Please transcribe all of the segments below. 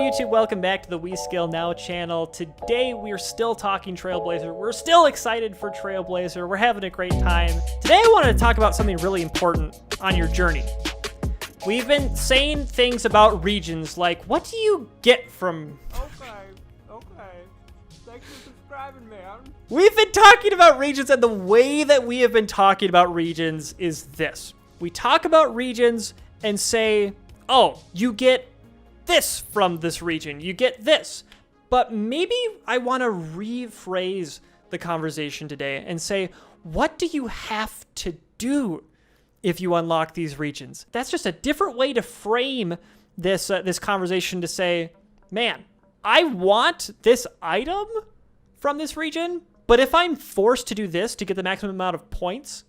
YouTube, welcome back to the WeSkillNow channel. Today we are still talking Trailblazer. We're still excited for Trailblazer. We're having a great time. Today I wanted to talk about something really important on your journey. We've been saying things about regions like, what do you get from... Okay. Thanks for subscribing, man. We've been talking about regions, and the way that we have been talking about regions is this. We talk about regions and say, oh, you get this from this region, you get this. But maybe I want to rephrase the conversation today and say, what do you have to do if you unlock these regions? That's just a different way to frame this this conversation, to say, man, I want this item from this region, but if I'm forced to do this to get the maximum amount of points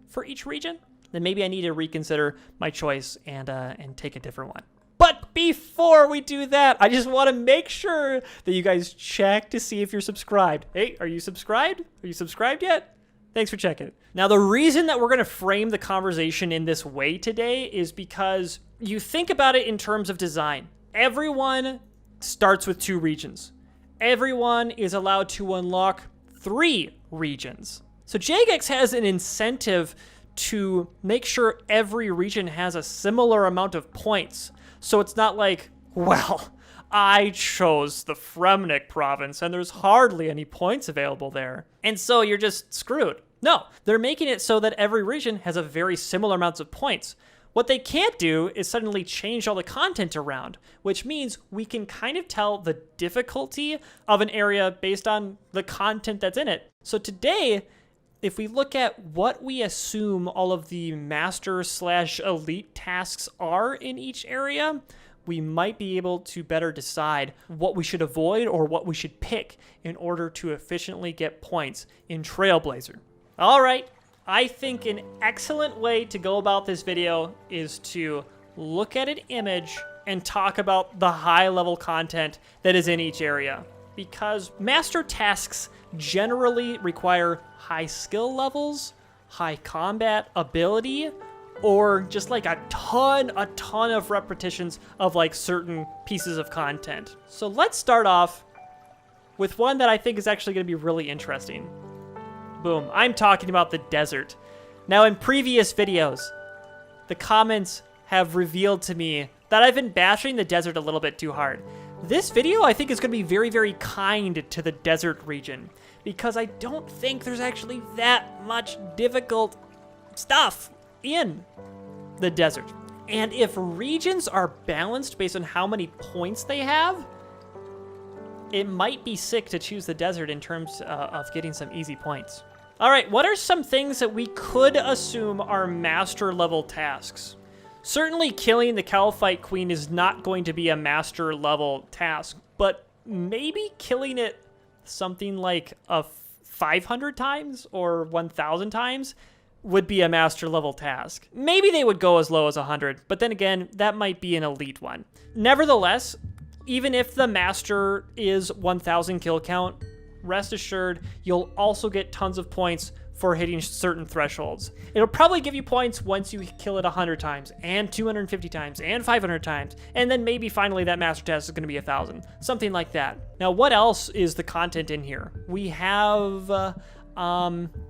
for each region, then maybe I need to reconsider my choice and take a different one. But before we do that, I just want to make sure that you guys check to see if you're subscribed. Hey, are you subscribed? Are you subscribed yet? Thanks for checking. Now, the reason that we're going to frame the conversation in this way today is because you think about it in terms of design. Everyone starts with 2 regions. Everyone is allowed to unlock 3 regions. So Jagex has an incentive to make sure every region has a similar amount of points. So it's not like, well, I chose the Fremennik province and there's hardly any points available there, and so you're just screwed. No, they're making it so that every region has a very similar amounts of points. What they can't do is suddenly change all the content around, which means we can kind of tell the difficulty of an area based on the content that's in it. So today, if we look at what we assume all of the master/elite tasks are in each area, we might be able to better decide what we should avoid or what we should pick in order to efficiently get points in Trailblazer. All right, I think an excellent way to go about this video is to look at an image and talk about the high-level content that is in each area, because master tasks generally require high skill levels, high combat ability, or just like a ton of repetitions of like certain pieces of content. So let's start off with one that I think is actually going to be really interesting. Boom, I'm talking about the desert. Now, in previous videos, the comments have revealed to me that I've been bashing the desert a little bit too hard. This video, I think, is going to be very, very kind to the desert region, because I don't think there's actually that much difficult stuff in the desert. And if regions are balanced based on how many points they have, it might be sick to choose the desert in terms of getting some easy points. All right, what are some things that we could assume are master level tasks? Certainly killing the Calphite Queen is not going to be a master level task, but maybe killing it something like 500 times or 1,000 times would be a master level task. Maybe they would go as low as 100, but then again, that might be an elite one. Nevertheless, even if the master is 1,000 kill count, rest assured, you'll also get tons of points for hitting certain thresholds. It'll probably give you points once you kill it 100 times, and 250 times, and 500 times, and then maybe finally that master task is going to be 1,000, something like that. Now, what else is the content in here? We have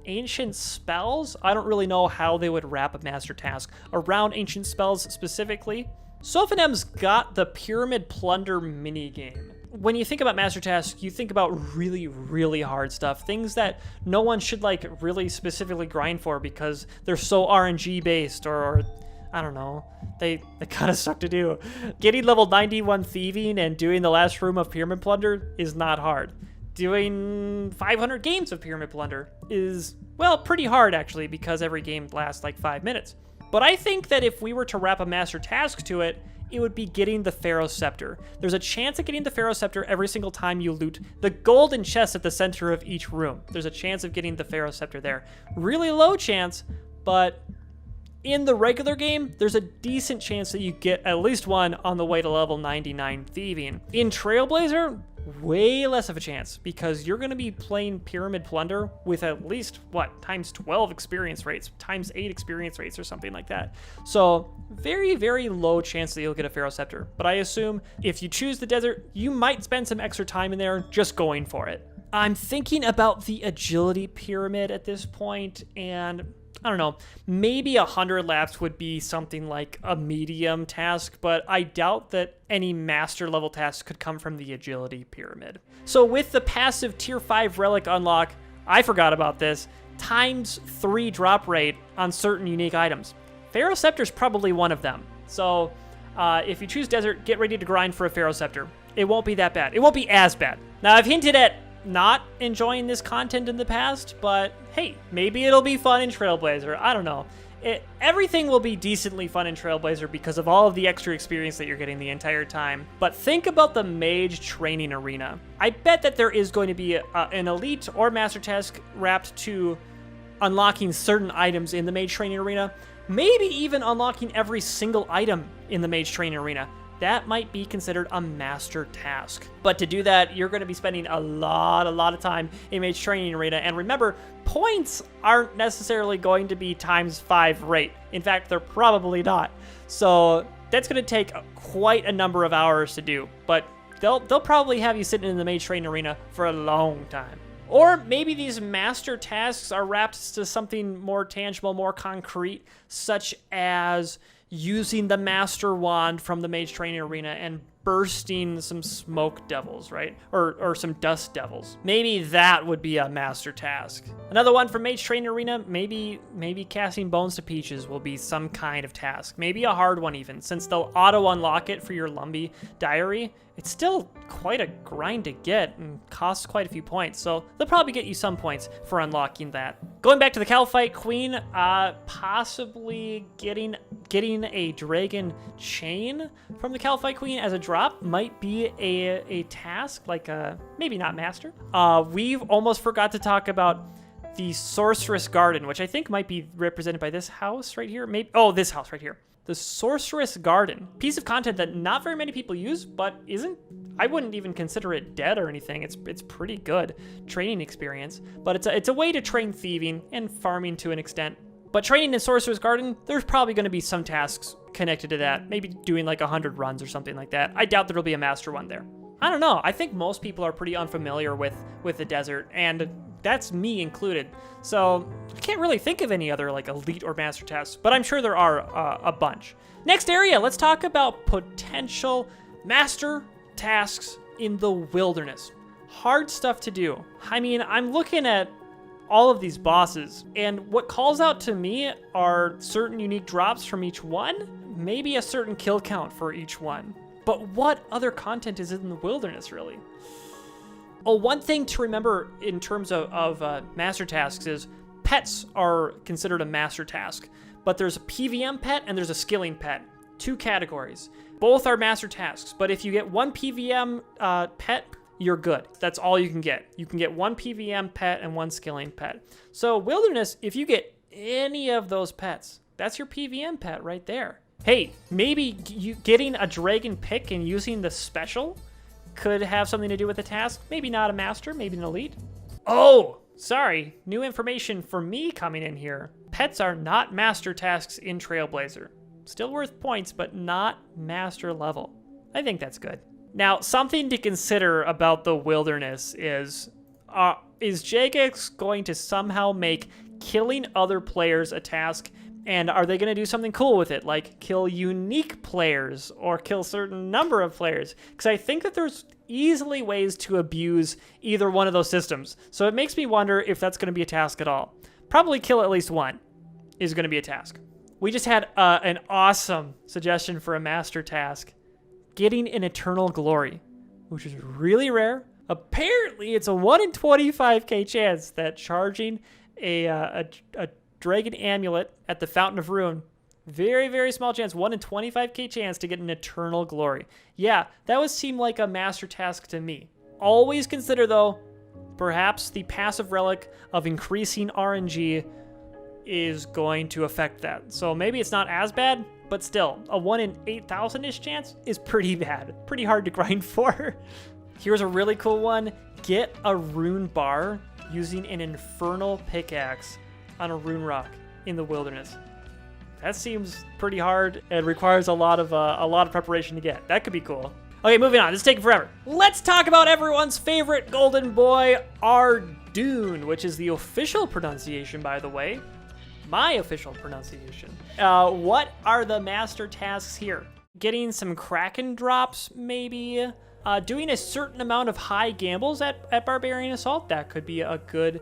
ancient spells. I don't really know how they would wrap a master task around ancient spells specifically. Sophonem's got the Pyramid Plunder minigame. When you think about master tasks, you think about really, really hard stuff. Things that no one should like really specifically grind for because they're so RNG based, or I don't know, they kind of suck to do. Getting level 91 thieving and doing the last room of Pyramid Plunder is not hard. Doing 500 games of Pyramid Plunder is, well, pretty hard actually, because every game lasts like 5 minutes. But I think that if we were to wrap a master task to it, it would be getting the Pharaoh Scepter. There's a chance of getting the Pharaoh Scepter every single time you loot the golden chest at the center of each room. There's a chance of getting the Pharaoh Scepter there. Really low chance, but in the regular game, there's a decent chance that you get at least one on the way to level 99 thieving. In Trailblazer, way less of a chance because you're going to be playing Pyramid Plunder with at least, times 12 experience rates, times 8 experience rates or something like that. So very, very low chance that you'll get a Pharaoh Scepter. But I assume if you choose the desert, you might spend some extra time in there just going for it. I'm thinking about the agility pyramid at this point, and I don't know, maybe 100 laps would be something like a medium task, but I doubt that any master level tasks could come from the agility pyramid. So with the passive tier 5 relic unlock, I forgot about this, times 3 drop rate on certain unique items. Pharaoh Scepter is probably one of them. So if you choose desert, get ready to grind for a Pharaoh Scepter. It won't be that bad. It won't be as bad. Now I've hinted at not enjoying this content in the past, but hey, maybe it'll be fun in Trailblazer. I don't know. Everything will be decently fun in Trailblazer because of all of the extra experience that you're getting the entire time. But think about the Mage Training Arena. I bet that there is going to be an Elite or Master task wrapped to unlocking certain items in the Mage Training Arena. Maybe even unlocking every single item in the Mage Training Arena. That might be considered a master task. But to do that, you're going to be spending a lot of time in Mage Training Arena. And remember, points aren't necessarily going to be times 5 rate. In fact, they're probably not. So that's going to take quite a number of hours to do. But they'll probably have you sitting in the Mage Training Arena for a long time. Or maybe these master tasks are wrapped to something more tangible, more concrete, such as using the Master Wand from the Mage Training Arena and bursting some smoke devils, right? Or some dust devils. Maybe that would be a master task. Another one from Mage Training Arena, maybe casting Bones to Peaches will be some kind of task. Maybe a hard one even, since they'll auto-unlock it for your Lumby diary. It's still quite a grind to get and costs quite a few points, so they'll probably get you some points for unlocking that. Going back to the Calphite Queen, possibly getting a dragon chain from the Calphite Queen as a drop might be a task, like maybe not master. We've almost forgot to talk about the Sorceress Garden, which I think might be represented by this house right here. This house right here. The Sorceress Garden, piece of content that not very many people use, but I wouldn't even consider it dead or anything. It's pretty good training experience, but it's a way to train thieving and farming to an extent. But training in Sorcerer's Garden, there's probably going to be some tasks connected to that, maybe doing like 100 runs or something like that. I doubt there'll be a master one there. I don't know. I think most people are pretty unfamiliar with the desert, and that's me included. So I can't really think of any other like elite or master tasks, but I'm sure there are a bunch. Next area, let's talk about potential master tasks in the wilderness. Hard stuff to do. I mean, I'm looking at all of these bosses, and what calls out to me are certain unique drops from each one, maybe a certain kill count for each one. But what other content is in the wilderness, really? Oh, one thing to remember in terms of master tasks is pets are considered a master task, but there's a PVM pet and there's a skilling pet. 2 categories. Both are master tasks, but if you get one PVM pet, you're good. That's all you can get. You can get one PVM pet and one skilling pet. So wilderness, if you get any of those pets, that's your PVM pet right there. Hey, maybe you getting a dragon pick and using the special could have something to do with the task. Maybe not a master, maybe an elite. Oh, sorry. New information for me coming in here. Pets are not master tasks in Trailblazer. Still worth points, but not master level. I think that's good. Now, something to consider about the wilderness is Jagex going to somehow make killing other players a task? And are they going to do something cool with it, like kill unique players or kill a certain number of players? Because I think that there's easily ways to abuse either one of those systems. So it makes me wonder if that's going to be a task at all. Probably kill at least one is going to be a task. We just had an awesome suggestion for a master task. Getting an Eternal Glory, which is really rare. Apparently, it's a 1 in 25k chance that charging a Dragon Amulet at the Fountain of Ruin, very, very small chance, 1 in 25k chance to get an Eternal Glory. Yeah, that would seem like a master task to me. Always consider, though, perhaps the passive relic of increasing RNG is going to affect that. So maybe it's not as bad, but still, a 1 in 8,000-ish chance is pretty bad. Pretty hard to grind for. Here's a really cool one. Get a rune bar using an infernal pickaxe on a rune rock in the wilderness. That seems pretty hard and requires a lot of preparation to get. That could be cool. Okay, moving on. This is taking forever. Let's talk about everyone's favorite golden boy, Tirannwn, which is the official pronunciation, by the way. My official pronunciation. What are the master tasks here? Getting some Kraken drops, maybe. Doing a certain amount of high gambles at Barbarian Assault. That could be a good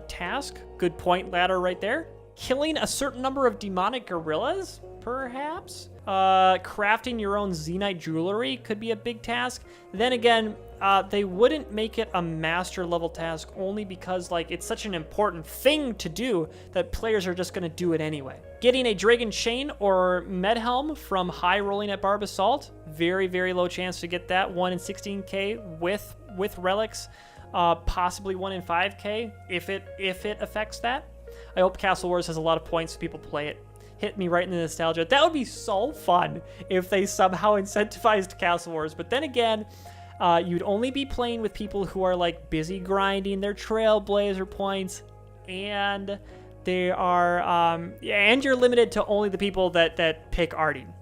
task. Good point ladder right there. Killing a certain number of demonic gorillas, perhaps. Crafting your own Zenite jewelry could be a big task. Then again, they wouldn't make it a master level task only because like it's such an important thing to do that players are just going to do it anyway. Getting a Dragon Chain or Medhelm from high rolling at Barb Assault, very, very low chance to get that. 1 in 16k with relics, possibly 1 in 5k if it affects that. I hope Castle Wars has a lot of points so people play it. Hit me right in the nostalgia. That would be so fun if they somehow incentivized Castle Wars. But then again, you'd only be playing with people who are like busy grinding their Trailblazer points, and they are, and you're limited to only the people that pick Arting.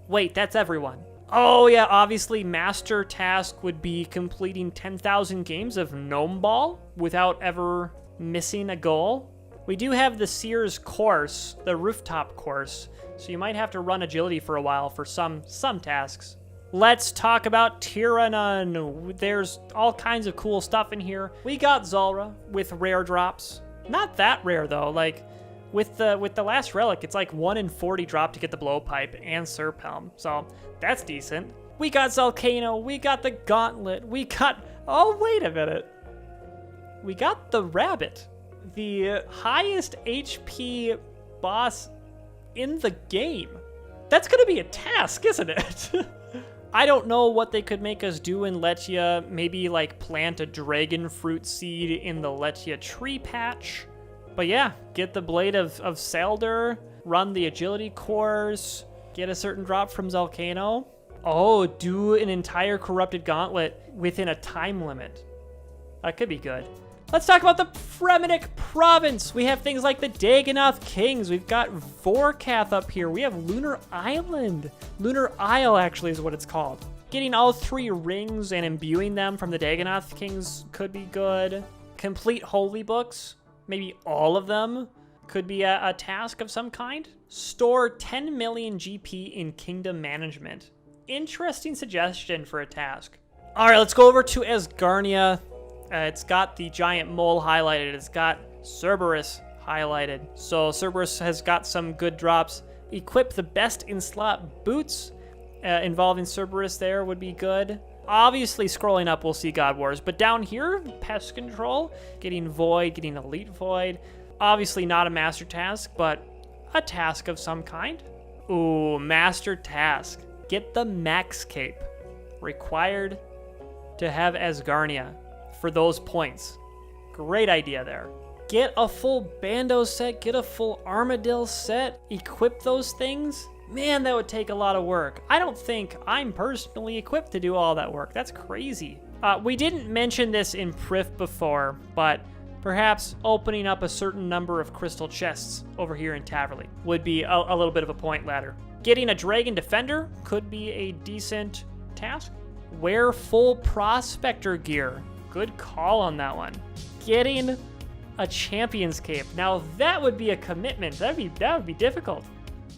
Wait, that's everyone. Oh yeah, obviously Master Task would be completing 10,000 games of Gnome Ball without ever missing a goal. We do have the Sears course, the rooftop course, so you might have to run agility for a while for some tasks. Let's talk about Tirannwn. There's all kinds of cool stuff in here. We got Zulrah with rare drops. Not that rare though. Like with the last relic, it's like 1 in 40 drop to get the blowpipe and Serphelm, so that's decent. We got Zalcano. We got the Gauntlet. We got, oh wait a minute. We got the Rabbit. The highest HP boss in the game. That's gonna be a task, isn't it? I don't know what they could make us do in Lechia. Maybe like plant a dragon fruit seed in the Lechia tree patch. But yeah, get the Blade of Selder, run the agility course, get a certain drop from Zalcano. Oh, do an entire corrupted gauntlet within a time limit. That could be good. Let's talk about the Fremennik province. We have things like the Dagonoth Kings. We've got Vorkath up here. We have Lunar Island. Lunar Isle, actually, is what it's called. Getting all 3 rings and imbuing them from the Dagonoth Kings could be good. Complete holy books. Maybe all of them could be a task of some kind. Store 10 million GP in Kingdom Management. Interesting suggestion for a task. All right, let's go over to Asgarnia. It's got the giant mole highlighted. It's got Cerberus highlighted. So Cerberus has got some good drops. Equip the best in-slot boots involving Cerberus there would be good. Obviously, scrolling up, we'll see God Wars. But down here, Pest Control, getting Void, getting Elite Void. Obviously not a Master Task, but a task of some kind. Ooh, Master Task. Get the Max Cape. Required to have Asgarnia for those points. Great idea there. Get a full Bando set, get a full Armadillo set, equip those things. Man, that would take a lot of work. I don't think I'm personally equipped to do all that work. That's crazy. We didn't mention this in Prif before, but perhaps opening up a certain number of crystal chests over here in Taverley would be a little bit of a point ladder. Getting a Dragon Defender could be a decent task. Wear full Prospector gear. Good call on that one. Getting a Champion's Cape. Now that would be a commitment. That would be difficult.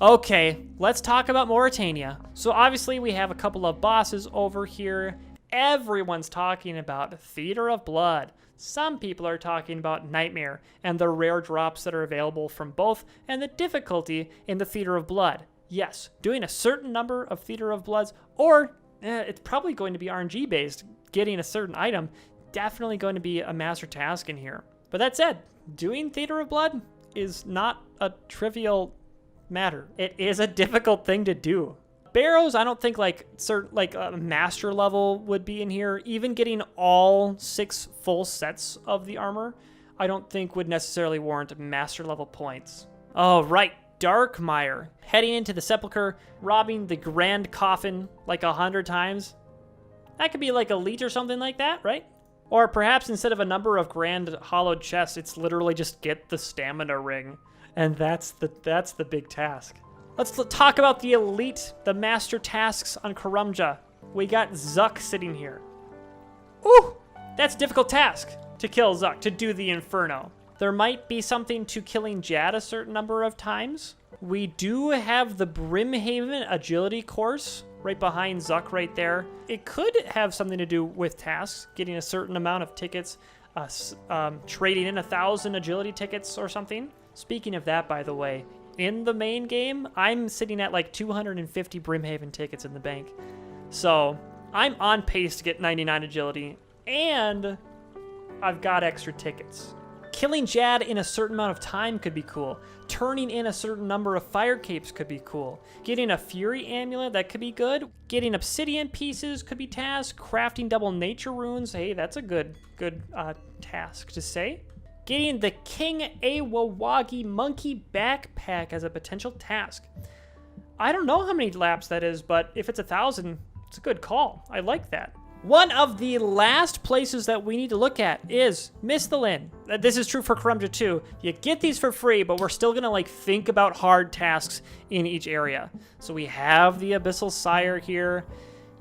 Okay, let's talk about Morytania. So obviously we have a couple of bosses over here. Everyone's talking about Theater of Blood. Some people are talking about Nightmare and the rare drops that are available from both and the difficulty in the Theater of Blood. Yes, doing a certain number of Theater of Bloods, or it's probably going to be RNG based, getting a certain item, definitely going to be a master task in here. But that said, doing Theater of Blood is not a trivial matter. It is a difficult thing to do. Barrows, I don't think like a master level would be in here. Even getting all 6 full sets of the armor, I don't think would necessarily warrant master level points. Oh, right. Darkmire. Heading into the Sepulchre, robbing the Grand Coffin like 100 times. That could be like elite or something like that, right? Or perhaps instead of a number of grand hollowed chests, it's literally just get the stamina ring. And that's the big task. Let's talk about the elite, the master tasks on Karamaja. We got Zuck sitting here. Ooh, that's a difficult task to kill Zuck, to do the Inferno. There might be something to killing Jad a certain number of times. We do have the Brimhaven agility course right behind Zuck right there. It could have something to do with tasks, getting a certain amount of tickets, trading in 1,000 agility tickets or something. Speaking of that, by the way, in the main game, I'm sitting at like 250 Brimhaven tickets in the bank. So I'm on pace to get 99 agility, and I've got extra tickets. Killing Jad in a certain amount of time could be cool. Turning in a certain number of fire capes could be cool. Getting a Fury amulet, that could be good. Getting obsidian pieces could be task. Crafting double nature runes, hey, that's a good task to say. Getting the King Awawagi monkey backpack as a potential task. I don't know how many laps that is, but if it's 1,000, it's a good call. I like that. One of the last places that we need to look at is Misthalin. This is true for Karamaja too. You get these for free, but we're still gonna like think about hard tasks in each area. So we have the Abyssal Sire here.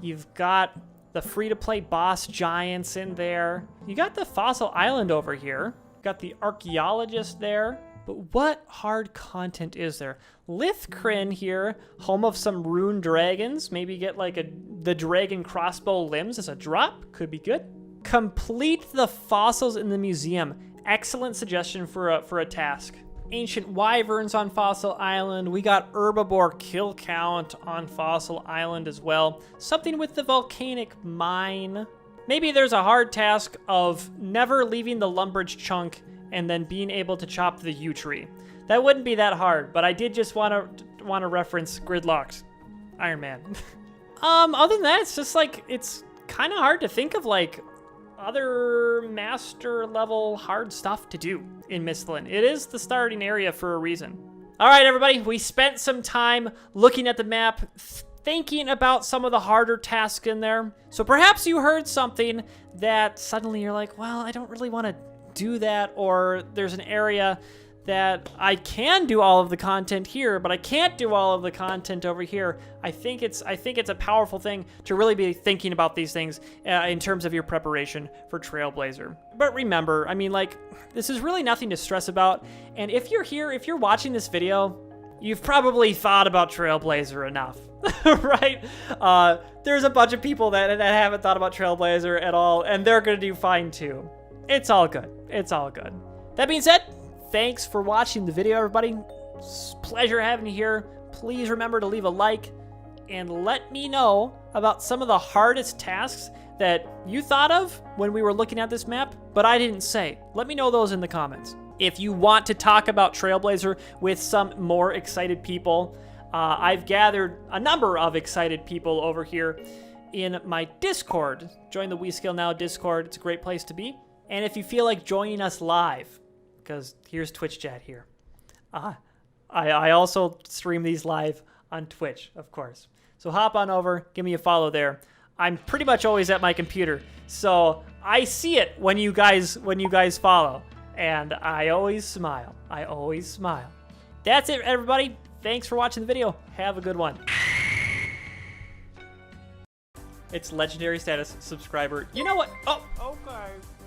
You've got the free-to-play boss giants in there. You got the Fossil Island over here. Got the Archaeologist there. But what hard content is there? Lithcrin here, home of some rune dragons. Maybe get like the dragon crossbow limbs as a drop. Could be good. Complete the fossils in the museum. Excellent suggestion for a task. Ancient wyverns on Fossil Island. We got herbivore kill count on Fossil Island as well. Something with the volcanic mine. Maybe there's a hard task of never leaving the Lumbridge chunk and then being able to chop the yew tree. That wouldn't be that hard, but I did just want to reference Gridlocked Iron Man. Other than that, it's just like, it's kind of hard to think of like other master level hard stuff to do in Misthalin. It is the starting area for a reason. All right, everybody, we spent some time looking at the map, thinking about some of the harder tasks in there. So perhaps you heard something that suddenly you're like, well, I don't really want to do that, or there's an area that I can do all of the content here, but I can't do all of the content over here. I think it's a powerful thing to really be thinking about these things in terms of your preparation for Trailblazer. But remember, I mean, like, this is really nothing to stress about. And if you're here, if you're watching this video, you've probably thought about Trailblazer enough, right? There's a bunch of people that haven't thought about Trailblazer at all, and they're gonna do fine too. It's all good. It's all good. That being said, thanks for watching the video, everybody. It's a pleasure having you here. Please remember to leave a like and let me know about some of the hardest tasks that you thought of when we were looking at this map, but I didn't say. Let me know those in the comments. If you want to talk about Trailblazer with some more excited people, I've gathered a number of excited people over here in my Discord. Join the WeSkillNow Discord. It's a great place to be. And if you feel like joining us live, because here's Twitch chat here. I also stream these live on Twitch, of course. So hop on over, give me a follow there. I'm pretty much always at my computer, so I see it when you guys follow, and I always smile. I always smile. That's it, everybody. Thanks for watching the video. Have a good one. It's legendary status subscriber. You know what? Oh.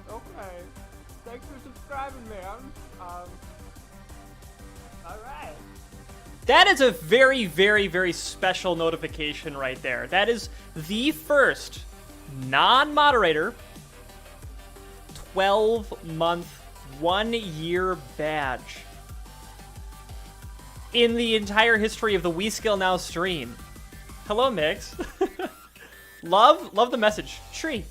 Okay. Thanks for subscribing, man. All right. That is a very, very, very special notification right there. That is the first non-moderator 12-month, 1-year badge in the entire history of the WeSkillNow stream. Hello, Mix. love the message. Tree.